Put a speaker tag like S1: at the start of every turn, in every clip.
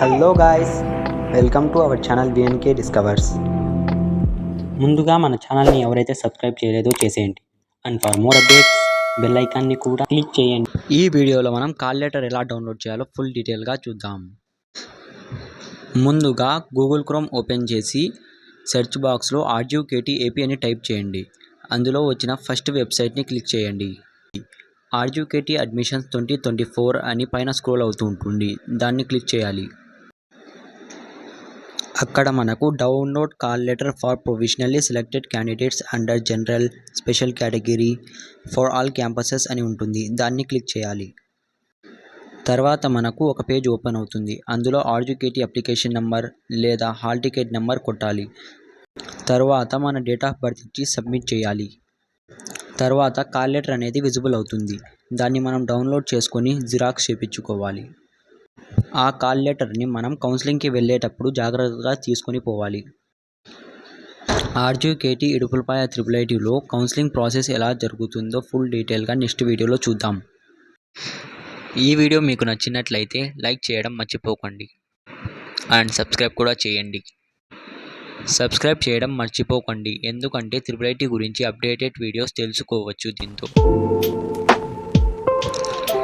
S1: Hello guys, welcome to our channel VNK discovers. ముందుగా మన ఛానల్ని ఎవరైతే సబ్స్క్రైబ్ చేయలేదో చేసేయండి. And for more updates bell ఐకాన్ని కూడా క్లిక్ చేయండి. ఈ వీడియోలో మనం కాల్ లెటర్ ఎలా డౌన్లోడ్ చేయాలో ఫుల్ డీటెయిల్గా చూద్దాం. ముందుగా గూగుల్ క్రోమ్ ఓపెన్ చేసి సెర్చ్ బాక్స్లో ఆర్జీవ్కేటీ ఏపీ అని టైప్ చేయండి. అందులో వచ్చిన ఫస్ట్ వెబ్సైట్ని క్లిక్ చేయండి. ఆర్జీవ్కేటీ అడ్మిషన్స్ 2024 అని పైన స్క్రోల్ అవుతూ ఉంటుంది. దాన్ని క్లిక్ చేయాలి. అక్కడ మనకు download call letter for provisionally selected candidates under general special category for all campuses అని ఉంటుంది. దాన్ని క్లిక్ చేయాలి. తర్వాత మనకు ఒక పేజ్ ఓపెన్ అవుతుంది. అందులో ఆర్జీవ్కేటీ అప్లికేషన్ నెంబర్ లేదా హాల్ టికెట్ నెంబర్ కొట్టాలి. తర్వాత మన డేట్ ఆఫ్ బర్త్ ఇచ్చి సబ్మిట్ చేయాలి. తర్వాత కాల్ లెటర్ అనేది విజిబుల్ అవుతుంది. దాన్ని మనం డౌన్లోడ్ చేసుకొని జిరాక్స్ చేయించుకోవాలి. ఆ కాల్ లెటర్ని మనం కౌన్సిలింగ్కి వెళ్ళేటప్పుడు జాగ్రత్తగా తీసుకొని పోవాలి. ఆర్జీవ్కేటీ ఇడుపులపాయ IIITలో కౌన్సిలింగ్ ప్రాసెస్ ఎలా జరుగుతుందో ఫుల్ డీటెయిల్గా నెక్స్ట్ వీడియోలో చూద్దాం. ఈ వీడియో మీకు నచ్చినట్లయితే లైక్ చేయడం మర్చిపోకండి. అండ్ సబ్స్క్రైబ్ కూడా చేయండి. సబ్స్క్రైబ్ చేయడం మర్చిపోకండి, ఎందుకంటే IIIT గురించి అప్డేటెడ్ వీడియోస్ తెలుసుకోవచ్చు దీంతో.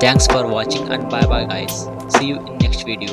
S1: Thanks for watching and bye bye guys. See you in next video.